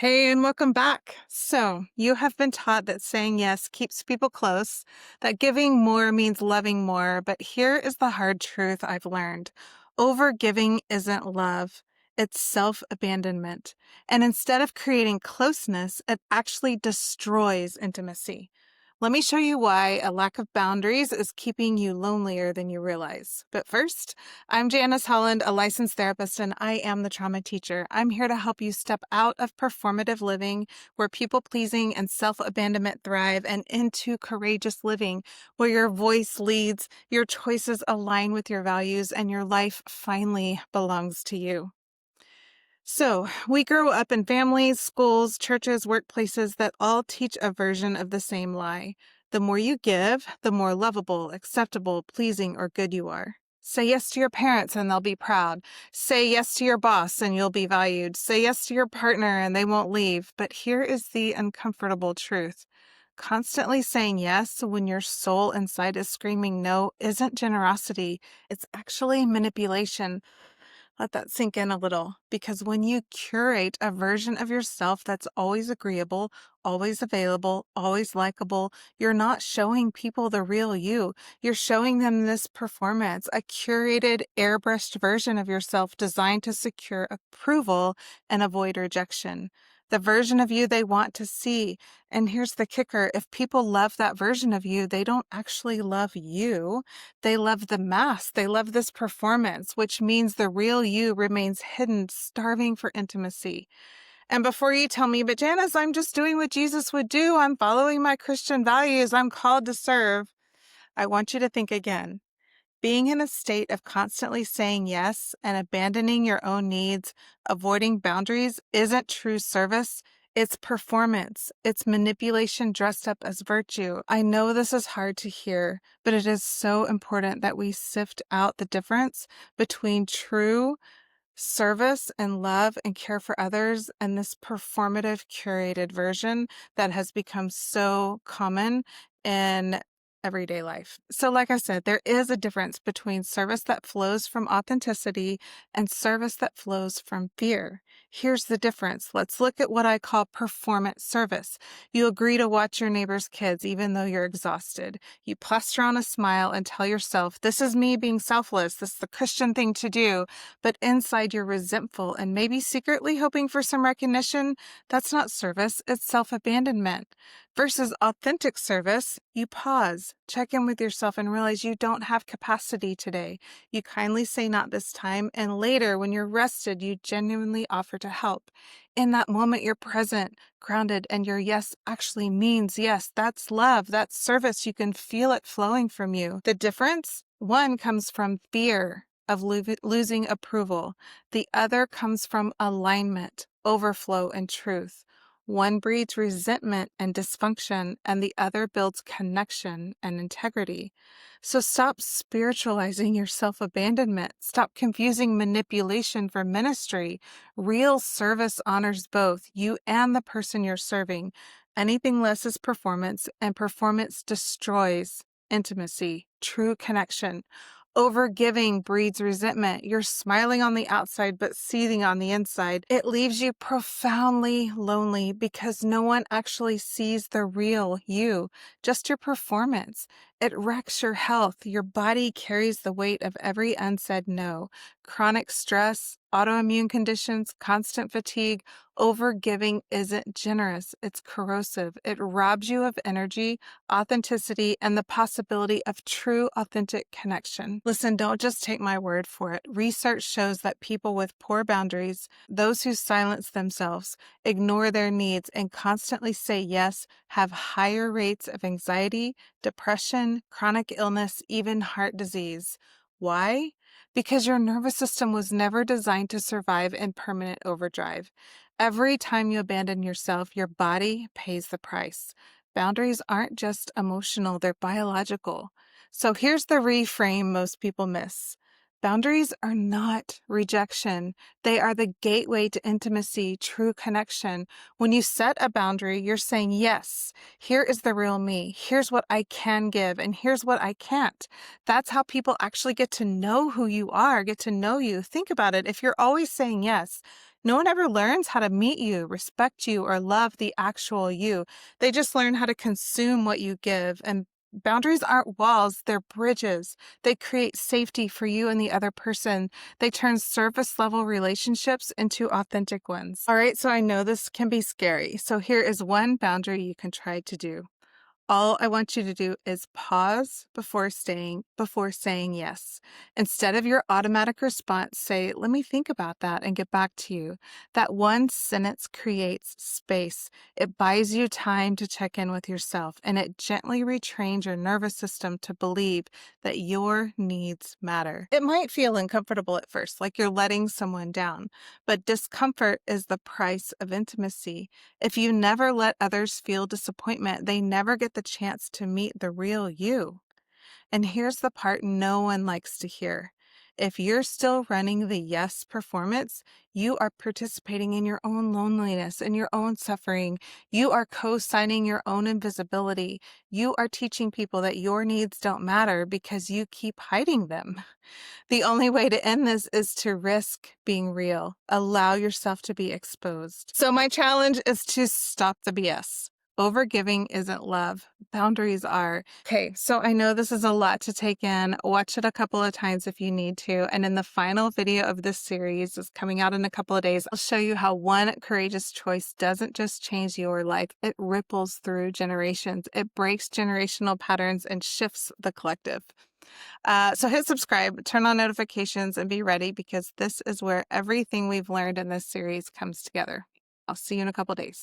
Hey, and welcome back. So, you have been taught that saying yes keeps people close, that giving more means loving more. But here is the hard truth I've learned: over giving isn't love, it's self abandonment. And instead of creating closeness, it actually destroys intimacy. Let me show you why a lack of boundaries is keeping you lonelier than you realize. But first, I'm Janice Holland, a licensed therapist, and I am the trauma teacher. I'm here to help you step out of performative living, where people pleasing and self abandonment thrive, and into courageous living, where your voice leads, your choices align with your values, and your life finally belongs to you. So, we grow up in families, schools, churches, workplaces that all teach a version of the same lie. The more you give, the more lovable, acceptable, pleasing, or good you are. Say yes to your parents and they'll be proud. Say yes to your boss and you'll be valued. Say yes to your partner and they won't leave. But here is the uncomfortable truth. Constantly saying yes when your soul inside is screaming no isn't generosity. It's actually manipulation. Let that sink in a little, because when you curate a version of yourself that's always agreeable, always available, always likable, you're not showing people the real you. You're showing them this performance, a curated, airbrushed version of yourself designed to secure approval and avoid rejection. The version of you they want to see. And here's the kicker: if people love that version of you, they don't actually love you. They love the mask. They love this performance, which means the real you remains hidden, starving for intimacy. And before you tell me, but Janice, I'm just doing what Jesus would do. I'm following my Christian values. I'm called to serve. I want you to think again. Being in a state of constantly saying yes and abandoning your own needs, avoiding boundaries, isn't true service. It's performance. It's manipulation dressed up as virtue. I know this is hard to hear, but it is so important that we sift out the difference between true service and love and care for others and this performative curated version that has become so common in everyday life. So like I said, there is a difference between service that flows from authenticity and service that flows from fear. Here's the difference. Let's look at what I call performance service. You agree to watch your neighbor's kids even though you're exhausted. You plaster on a smile and tell yourself, this is me being selfless. This is the Christian thing to do. But inside you're resentful and maybe secretly hoping for some recognition. That's not service, it's self-abandonment. Versus authentic service, you pause, check in with yourself, and realize you don't have capacity today. You kindly say not this time, and later, when you're rested, you genuinely offer to help. In that moment, you're present, grounded, and your yes actually means yes. That's love, that's service. You can feel it flowing from you. The difference? One comes from fear of losing approval. The other comes from alignment, overflow, and truth. One breeds resentment and dysfunction, and the other builds connection and integrity. So stop spiritualizing your self abandonment. Stop confusing manipulation for ministry. Real service honors both you and the person you're serving. Anything less is performance, and performance destroys intimacy, true connection. Overgiving breeds resentment. You're smiling on the outside, but seething on the inside. It leaves you profoundly lonely because no one actually sees the real you, just your performance. It wrecks your health. Your body carries the weight of every unsaid no. Chronic stress, autoimmune conditions, constant fatigue. Overgiving isn't generous. It's corrosive. It robs you of energy, authenticity, and the possibility of true, authentic connection. Listen, don't just take my word for it. Research shows that people with poor boundaries, those who silence themselves, ignore their needs, and constantly say yes, have higher rates of anxiety, depression, chronic illness, even heart disease. Why? Because your nervous system was never designed to survive in permanent overdrive. Every time you abandon yourself, your body pays the price. Boundaries aren't just emotional, they're biological. So here's the reframe most people miss. Boundaries are not rejection. They are the gateway to intimacy, true connection. When you set a boundary, you're saying, yes, here is the real me. Here's what I can give, and here's what I can't. That's how people actually get to know who you are, get to know you. Think about it. If you're always saying yes, No one ever learns how to meet you, respect you, or love the actual you. They just learn how to consume what you give. And boundaries aren't walls, they're bridges. They create safety for you and the other person. They turn surface level relationships into authentic ones. All right, so I know this can be scary. So here is one boundary you can try to do. All I want you to do is pause before saying yes. Instead of your automatic response, say, "Let me think about that and get back to you." That one sentence creates space. It buys you time to check in with yourself, and it gently retrains your nervous system to believe that your needs matter. It might feel uncomfortable at first, like you're letting someone down, but discomfort is the price of intimacy. If you never let others feel disappointment, they never get the chance to meet the real you. And here's the part no one likes to hear. If you're still running the yes performance, you are participating in your own loneliness and your own suffering. You are co-signing your own invisibility. You are teaching people that your needs don't matter because you keep hiding them. The only way to end this is to risk being real. Allow yourself to be exposed. So my challenge is to stop the BS. Overgiving isn't love. Boundaries are. Okay, so I know this is a lot to take in. Watch it a couple of times if you need to. And in the final video of this series is coming out in a couple of days. I'll show you how one courageous choice doesn't just change your life. It ripples through generations. It breaks generational patterns and shifts the collective. So hit subscribe, turn on notifications, and be ready because this is where everything we've learned in this series comes together. I'll see you in a couple days.